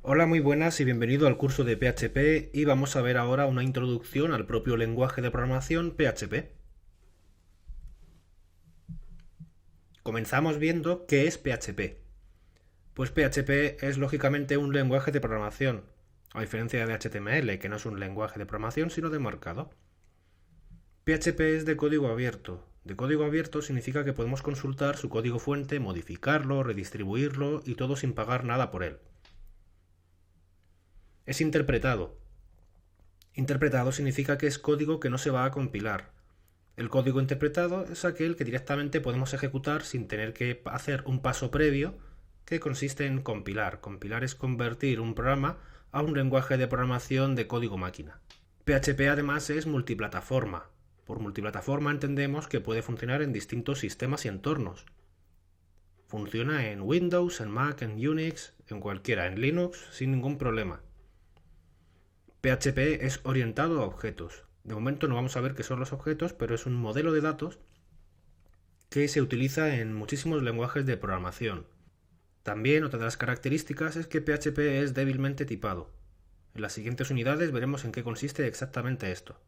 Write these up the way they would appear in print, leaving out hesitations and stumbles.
Hola, muy buenas y bienvenido al curso de PHP y vamos a ver ahora una introducción al propio lenguaje de programación PHP. Comenzamos viendo qué es PHP. Pues PHP es lógicamente un lenguaje de programación, a diferencia de HTML, que no es un lenguaje de programación sino de marcado. PHP es de código abierto. De código abierto significa que podemos consultar su código fuente, modificarlo, redistribuirlo y todo sin pagar nada por él. Es interpretado. Interpretado significa que es código que no se va a compilar. El código interpretado es aquel que directamente podemos ejecutar sin tener que hacer un paso previo que consiste en compilar. Compilar es convertir un programa a un lenguaje de programación de código máquina. PHP además es multiplataforma. Por multiplataforma entendemos que puede funcionar en distintos sistemas y entornos. Funciona en Windows, en Mac, en Unix, en cualquiera, en Linux, sin ningún problema. PHP es orientado a objetos. De momento no vamos a ver qué son los objetos, pero es un modelo de datos que se utiliza en muchísimos lenguajes de programación. También otra de las características es que PHP es débilmente tipado. En las siguientes unidades veremos en qué consiste exactamente esto.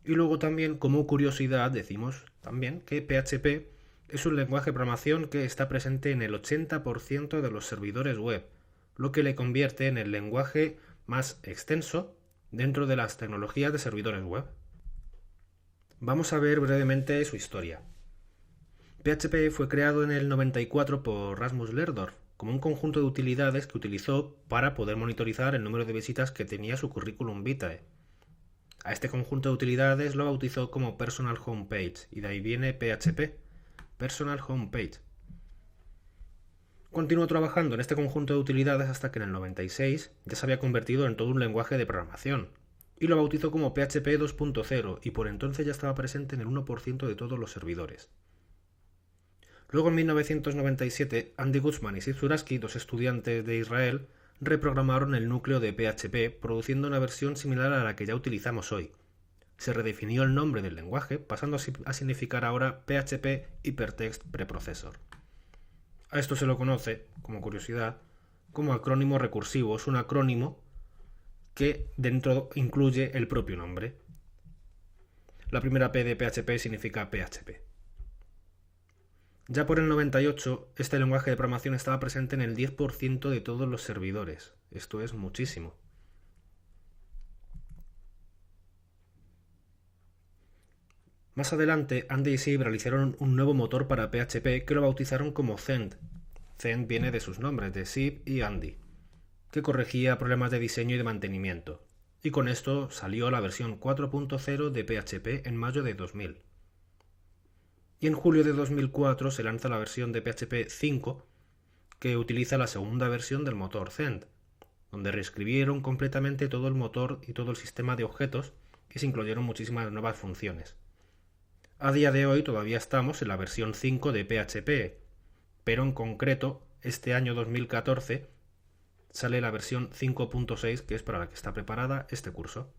Y luego también, como curiosidad, decimos también que PHP es un lenguaje de programación que está presente en el 80% de los servidores web, lo que le convierte en el lenguaje más extenso dentro de las tecnologías de servidores web. Vamos a ver brevemente su historia. PHP fue creado en el 94 por Rasmus Lerdorf como un conjunto de utilidades que utilizó para poder monitorizar el número de visitas que tenía su currículum vitae. A este conjunto de utilidades lo bautizó como Personal Homepage y de ahí viene PHP, Personal Homepage. Continuó trabajando en este conjunto de utilidades hasta que en el 96 ya se había convertido en todo un lenguaje de programación y lo bautizó como PHP 2.0 y por entonces ya estaba presente en el 1% de todos los servidores. Luego en 1997 Andy Guzman y Sid Zurasky, dos estudiantes de Israel, reprogramaron el núcleo de PHP produciendo una versión similar a la que ya utilizamos hoy. Se redefinió el nombre del lenguaje pasando a significar ahora PHP Hypertext Preprocessor. A esto se lo conoce, como curiosidad, como acrónimo recursivo. Es un acrónimo que dentro incluye el propio nombre. La primera P de PHP significa PHP. Ya por el 98, este lenguaje de programación estaba presente en el 10% de todos los servidores. Esto es muchísimo. Más adelante, Andy y Sid realizaron un nuevo motor para PHP que lo bautizaron como Zend. Zend viene de sus nombres, de Sid y Andy, que corregía problemas de diseño y de mantenimiento. Y con esto salió la versión 4.0 de PHP en mayo de 2000. Y en julio de 2004 se lanza la versión de PHP 5 que utiliza la segunda versión del motor Zend, donde reescribieron completamente todo el motor y todo el sistema de objetos y se incluyeron muchísimas nuevas funciones. A día de hoy todavía estamos en la versión 5 de PHP, pero en concreto este año 2014 sale la versión 5.6 que es para la que está preparada este curso.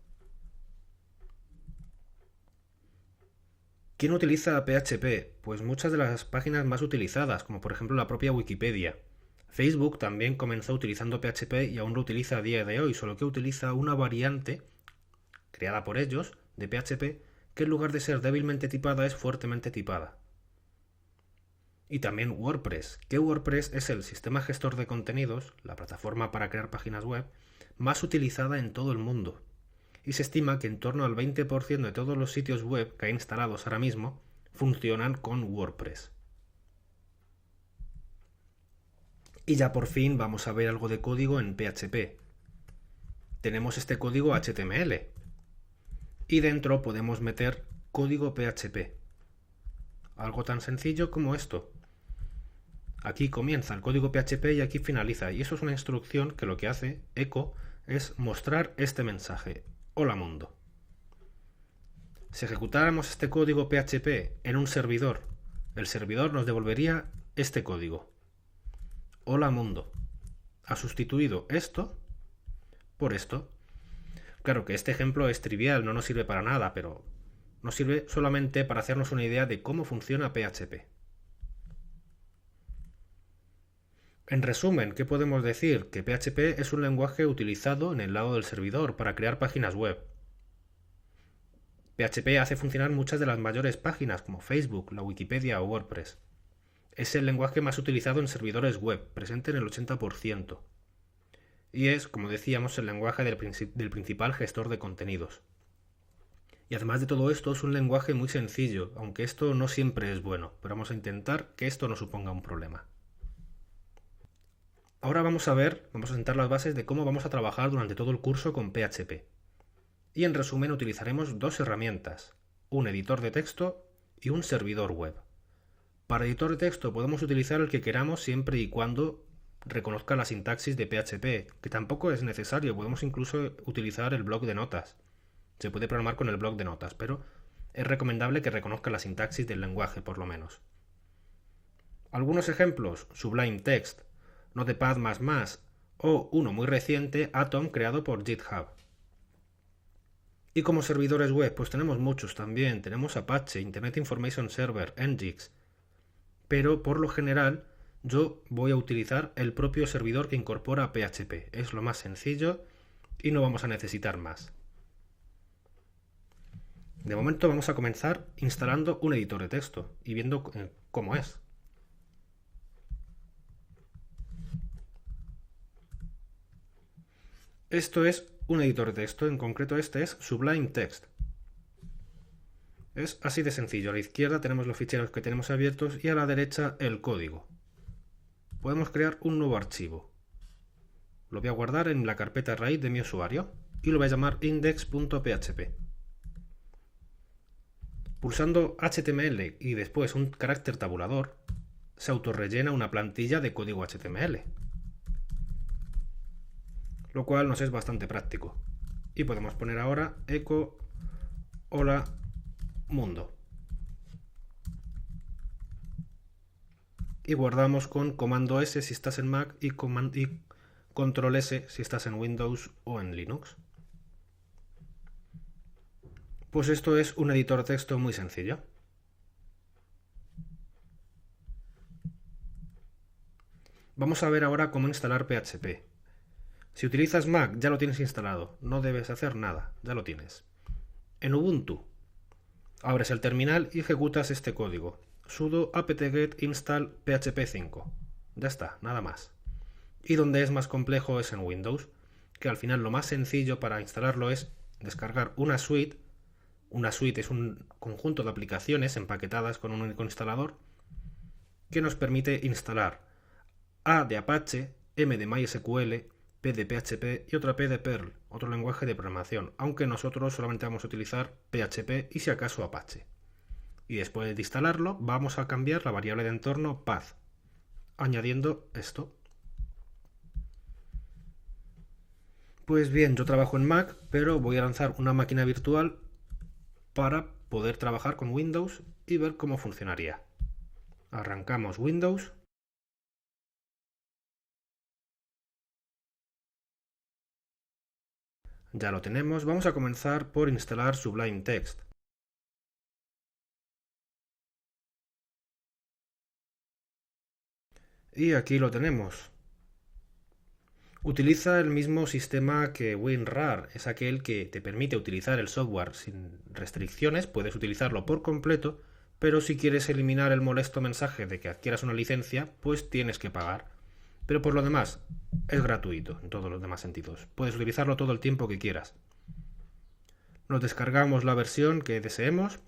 ¿Quién utiliza PHP? Pues muchas de las páginas más utilizadas, como por ejemplo la propia Wikipedia. Facebook también comenzó utilizando PHP y aún lo utiliza a día de hoy, solo que utiliza una variante creada por ellos de PHP que en lugar de ser débilmente tipada es fuertemente tipada. Y también WordPress, que WordPress es el sistema gestor de contenidos, la plataforma para crear páginas web, más utilizada en todo el mundo. Y se estima que en torno al 20% de todos los sitios web que hay instalados ahora mismo funcionan con WordPress. Y ya por fin vamos a ver algo de código en PHP. Tenemos este código HTML y dentro podemos meter código PHP. Algo tan sencillo como esto. Aquí comienza el código PHP y aquí finaliza. Y eso es una instrucción que lo que hace echo es mostrar este mensaje. Hola mundo. Si ejecutáramos este código PHP en un servidor, el servidor nos devolvería este código. Hola mundo. Ha sustituido esto por esto. Claro que este ejemplo es trivial, no nos sirve para nada, pero nos sirve solamente para hacernos una idea de cómo funciona PHP. En resumen, ¿qué podemos decir? Que PHP es un lenguaje utilizado en el lado del servidor para crear páginas web. PHP hace funcionar muchas de las mayores páginas como Facebook, la Wikipedia o WordPress. Es el lenguaje más utilizado en servidores web, presente en el 80%. Y es, como decíamos, el lenguaje del principal gestor de contenidos. Y además de todo esto, es un lenguaje muy sencillo, aunque esto no siempre es bueno, pero vamos a intentar que esto no suponga un problema. Ahora vamos a sentar las bases de cómo vamos a trabajar durante todo el curso con PHP. Y en resumen utilizaremos dos herramientas, un editor de texto y un servidor web. Para editor de texto podemos utilizar el que queramos siempre y cuando reconozca la sintaxis de PHP, que tampoco es necesario, podemos incluso utilizar el bloc de notas. Se puede programar con el bloc de notas, pero es recomendable que reconozca la sintaxis del lenguaje por lo menos. Algunos ejemplos, Sublime Text, Notepad++, o uno muy reciente, Atom, creado por GitHub. Y como servidores web, pues tenemos muchos también. Tenemos Apache, Internet Information Server, Nginx. Pero por lo general yo voy a utilizar el propio servidor que incorpora PHP. Es lo más sencillo y no vamos a necesitar más. De momento vamos a comenzar instalando un editor de texto y viendo cómo es. Esto es un editor de texto, en concreto este es Sublime Text. Es así de sencillo, a la izquierda tenemos los ficheros que tenemos abiertos y a la derecha el código. Podemos crear un nuevo archivo. Lo voy a guardar en la carpeta raíz de mi usuario y lo voy a llamar index.php. Pulsando HTML y después un carácter tabulador, se autorrellena una plantilla de código HTML, lo cual nos es bastante práctico. Y podemos poner ahora echo hola mundo. Y guardamos con comando S si estás en Mac y control S si estás en Windows o en Linux. Pues esto es un editor de texto muy sencillo. Vamos a ver ahora cómo instalar PHP. Si utilizas Mac ya lo tienes instalado, no debes hacer nada, ya lo tienes. En Ubuntu, abres el terminal y ejecutas este código, sudo apt-get install php 5. Ya está, nada más. Y donde es más complejo es en Windows, que al final lo más sencillo para instalarlo es descargar una suite. Una suite es un conjunto de aplicaciones empaquetadas con un único instalador que nos permite instalar A de Apache, M de MySQL, P de PHP y otra P de Perl, otro lenguaje de programación, aunque nosotros solamente vamos a utilizar PHP y si acaso Apache. Y después de instalarlo vamos a cambiar la variable de entorno path, añadiendo esto. Pues bien, yo trabajo en Mac, pero voy a lanzar una máquina virtual para poder trabajar con Windows y ver cómo funcionaría. Arrancamos Windows. Ya lo tenemos, vamos a comenzar por instalar Sublime Text. Y aquí lo tenemos. Utiliza el mismo sistema que WinRAR, es aquel que te permite utilizar el software sin restricciones, puedes utilizarlo por completo, pero si quieres eliminar el molesto mensaje de que adquieras una licencia, pues tienes que pagar. Pero por lo demás, es gratuito en todos los demás sentidos. Puedes utilizarlo todo el tiempo que quieras. Nos descargamos la versión que deseemos,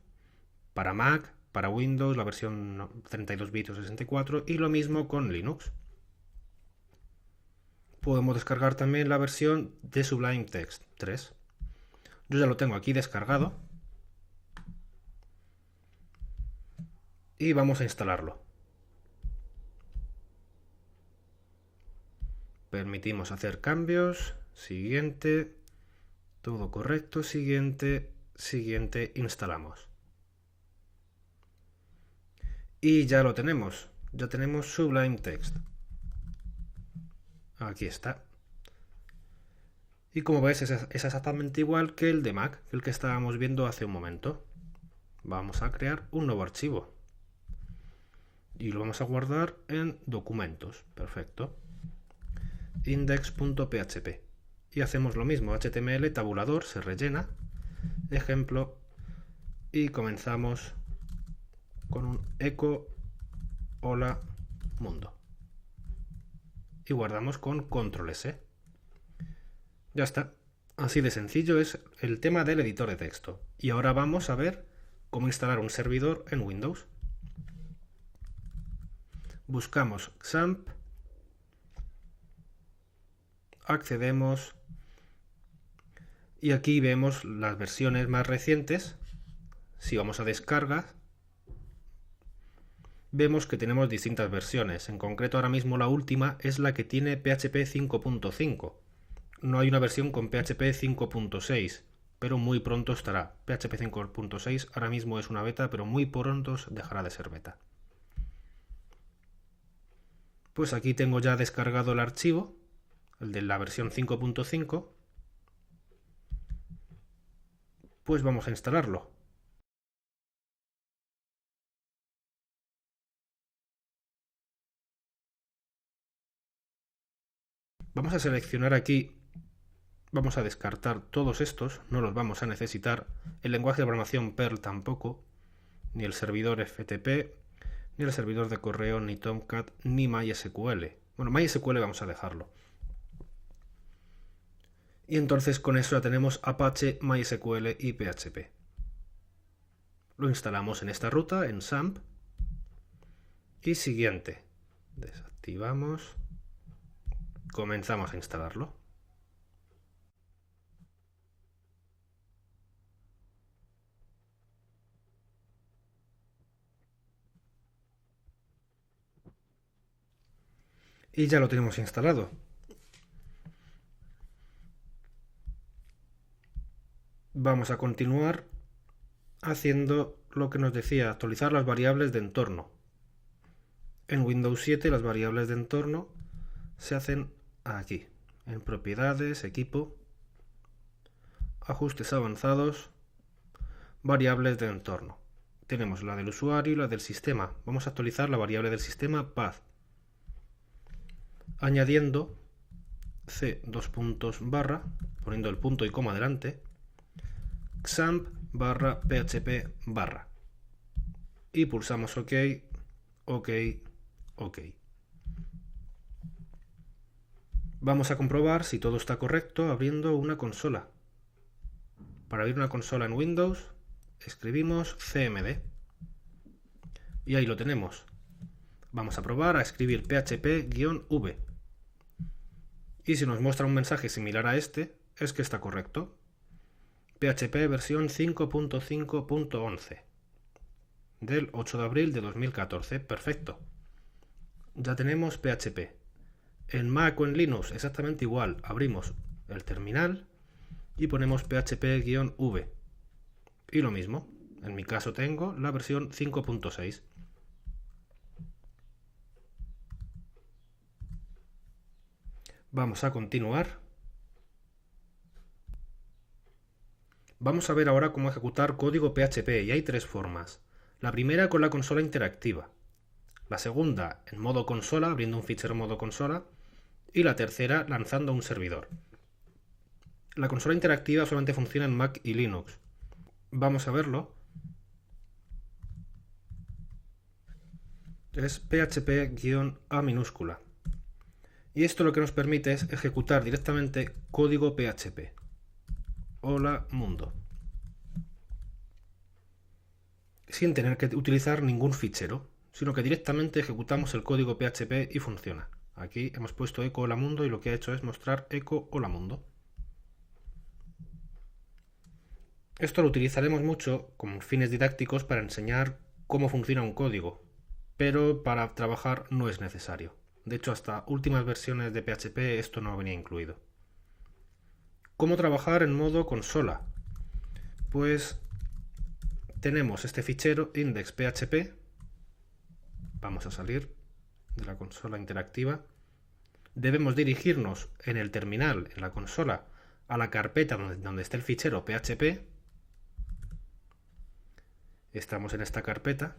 para Mac, para Windows, la versión 32 bits o 64, y lo mismo con Linux. Podemos descargar también la versión de Sublime Text 3. Yo ya lo tengo aquí descargado. Y vamos a instalarlo. Permitimos hacer cambios. Siguiente. Todo correcto. Siguiente. Siguiente. Instalamos. Y ya lo tenemos. Ya tenemos Sublime Text. Aquí está. Y como ves es exactamente igual que el de Mac, el que estábamos viendo hace un momento. Vamos a crear un nuevo archivo. y lo vamos a guardar en documentos. Perfecto. Index.php. Y hacemos lo mismo, HTML tabulador, se rellena, ejemplo, y comenzamos con un echo hola mundo. Y guardamos con control S. Ya está. Así de sencillo es el tema del editor de texto. Y ahora vamos a ver cómo instalar un servidor en Windows. Buscamos XAMPP, accedemos y aquí vemos las versiones más recientes. Si vamos a descargas, vemos que tenemos distintas versiones. En concreto, ahora mismo la última es la que tiene PHP 5.5. No hay una versión con PHP 5.6, pero muy pronto estará. PHP 5.6 ahora mismo es una beta, pero muy pronto dejará de ser beta. Pues aquí tengo ya descargado el archivo, el de la versión 5.5. Pues vamos a instalarlo. Vamos a seleccionar aquí, vamos a descartar todos estos, no los vamos a necesitar. El lenguaje de programación Perl tampoco, ni el servidor FTP, ni el servidor de correo, ni Tomcat, ni MySQL. Bueno, MySQL vamos a dejarlo. Y entonces con eso ya tenemos Apache, MySQL y PHP. Lo instalamos en esta ruta, en XAMPP. Y siguiente. Desactivamos. Comenzamos a instalarlo. Y ya lo tenemos instalado. Vamos a continuar haciendo lo que nos decía, actualizar las variables de entorno. En Windows 7 las variables de entorno se hacen aquí, en propiedades, equipo, ajustes avanzados, variables de entorno. Tenemos la del usuario y la del sistema. Vamos a actualizar la variable del sistema path, añadiendo c:/, poniendo el punto y coma delante, xampp/php/, y pulsamos OK, OK, OK. Vamos a comprobar si todo está correcto abriendo una consola. Para abrir una consola en Windows, escribimos cmd. Y ahí lo tenemos. Vamos a probar a escribir php-v. Y si nos muestra un mensaje similar a este, es que está correcto. PHP versión 5.5.11 del 8 de abril de 2014. Perfecto. Ya tenemos PHP. En Mac o en Linux exactamente igual. Abrimos el terminal y ponemos php-v. Y lo mismo. En mi caso tengo la versión 5.6. Vamos a continuar. Vamos a ver ahora cómo ejecutar código PHP y hay tres formas. La primera con la consola interactiva. La segunda en modo consola, abriendo un fichero modo consola. Y la tercera lanzando un servidor. La consola interactiva solamente funciona en Mac y Linux. Vamos a verlo. Es php-a minúscula. Y esto lo que nos permite es ejecutar directamente código PHP. Hola mundo. Sin tener que utilizar ningún fichero, sino que directamente ejecutamos el código PHP y funciona. Aquí hemos puesto echo hola mundo y lo que ha hecho es mostrar echo hola mundo. Esto lo utilizaremos mucho con fines didácticos para enseñar cómo funciona un código, pero para trabajar no es necesario. De hecho, hasta últimas versiones de PHP esto no venía incluido. ¿Cómo trabajar en modo consola? Pues tenemos este fichero index.php. Vamos a salir de la consola interactiva. Debemos dirigirnos en el terminal, en la consola, a la carpeta donde está el fichero PHP. Estamos en esta carpeta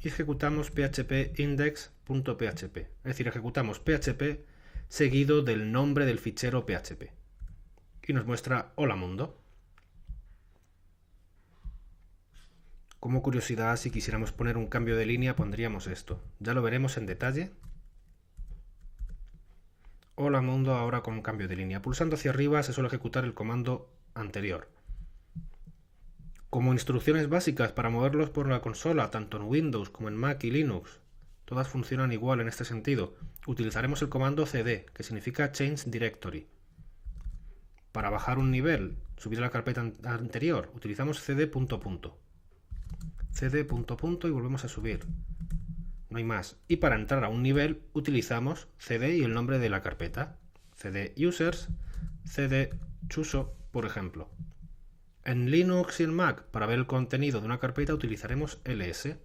y ejecutamos php index.php, es decir, ejecutamos php seguido del nombre del fichero php y nos muestra hola mundo. Como curiosidad, si quisiéramos poner un cambio de línea, pondríamos esto. Ya lo veremos en detalle. Hola mundo ahora con un cambio de línea. Pulsando hacia arriba se suele ejecutar el comando anterior. Como instrucciones básicas para moverlos por la consola, tanto en Windows como en Mac y Linux, todas funcionan igual en este sentido, utilizaremos el comando cd, que significa Change Directory. Para bajar un nivel, subir a la carpeta anterior, utilizamos cd ... cd ... y volvemos a subir. No hay más. Y para entrar a un nivel, utilizamos cd y el nombre de la carpeta. cd users, cd chuso, por ejemplo. En Linux y en Mac, para ver el contenido de una carpeta, utilizaremos ls.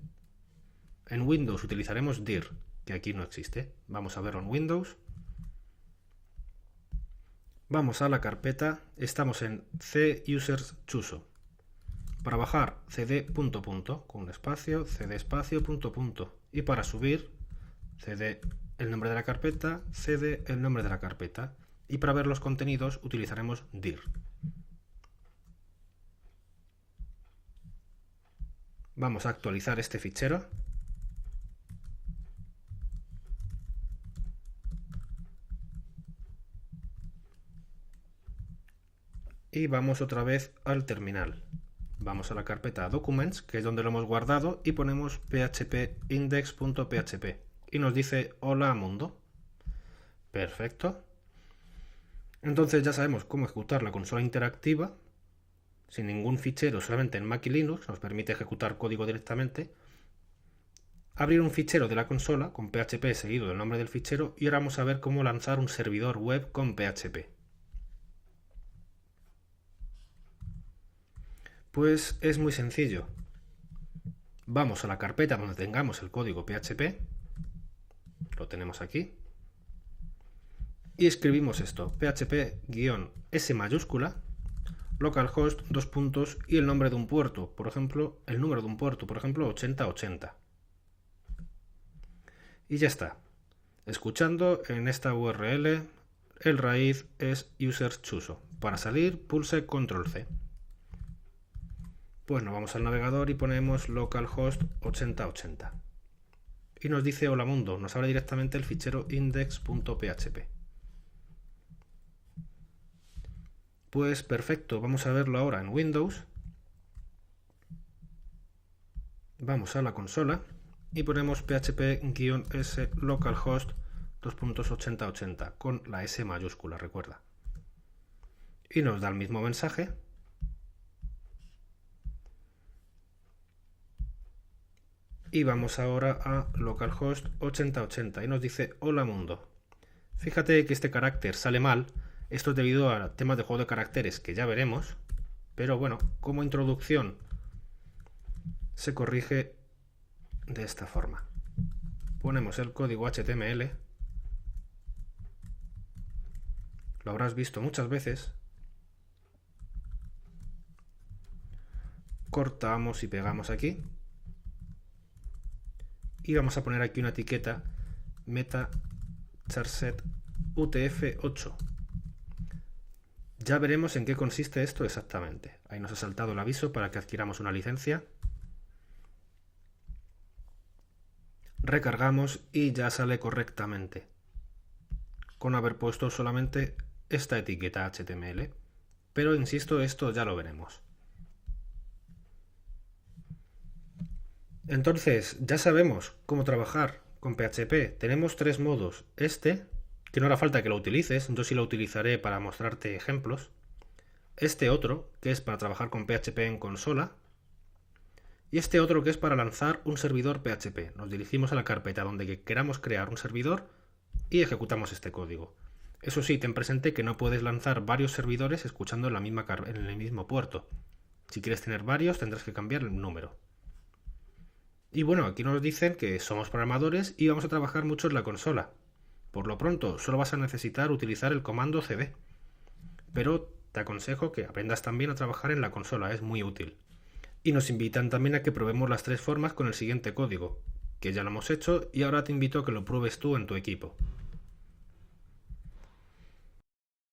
En Windows utilizaremos dir, que aquí no existe. Vamos a verlo en Windows. Vamos a la carpeta, estamos en c-users chuso. Para bajar cd ... con un espacio, cd espacio ... y para subir cd el nombre de la carpeta, cd el nombre de la carpeta, y para ver los contenidos utilizaremos dir. Vamos a actualizar este fichero. Y vamos otra vez al terminal. Vamos a la carpeta Documents, que es donde lo hemos guardado, y ponemos php index.php. Y nos dice hola mundo. Perfecto. Entonces ya sabemos cómo ejecutar la consola interactiva sin ningún fichero, solamente en Mac y Linux, nos permite ejecutar código directamente. Abrir un fichero de la consola con PHP seguido del nombre del fichero y ahora vamos a ver cómo lanzar un servidor web con PHP. Pues es muy sencillo. Vamos a la carpeta donde tengamos el código PHP, lo tenemos aquí, y escribimos esto, php-s mayúscula, localhost, dos puntos y el nombre de un puerto, por ejemplo, el número de un puerto, por ejemplo, 8080. Y ya está. Escuchando en esta URL, el raíz es users chuso. Para salir, pulse control C. Pues nos vamos al navegador y ponemos localhost 8080. Y nos dice hola mundo, nos abre directamente el fichero index.php. Pues perfecto, vamos a verlo ahora en Windows. Vamos a la consola y ponemos php-s localhost 2.8080 con la S mayúscula, recuerda. Y nos da el mismo mensaje. Y vamos ahora a localhost 8080 y nos dice hola mundo. Fíjate que este carácter sale mal. Esto es debido a temas de juego de caracteres que ya veremos. Pero bueno, como introducción se corrige de esta forma. Ponemos el código HTML. Lo habrás visto muchas veces. Cortamos y pegamos aquí. Y vamos a poner aquí una etiqueta meta charset utf8. Ya veremos en qué consiste esto exactamente. Ahí nos ha saltado el aviso para que adquiramos una licencia. Recargamos y ya sale correctamente, con haber puesto solamente esta etiqueta HTML. Pero insisto, esto ya lo veremos. Entonces, ya sabemos cómo trabajar con PHP. Tenemos tres modos. Este, que no hará falta que lo utilices, yo sí lo utilizaré para mostrarte ejemplos. Este otro, que es para trabajar con PHP en consola. Y este otro que es para lanzar un servidor PHP. Nos dirigimos a la carpeta donde queramos crear un servidor y ejecutamos este código. Eso sí, ten presente que no puedes lanzar varios servidores escuchando en el mismo puerto. Si quieres tener varios, tendrás que cambiar el número. Y bueno, aquí nos dicen que somos programadores y vamos a trabajar mucho en la consola. Por lo pronto, solo vas a necesitar utilizar el comando cd. Pero te aconsejo que aprendas también a trabajar en la consola, es muy útil. Y nos invitan también a que probemos las tres formas con el siguiente código, que ya lo hemos hecho y ahora te invito a que lo pruebes tú en tu equipo.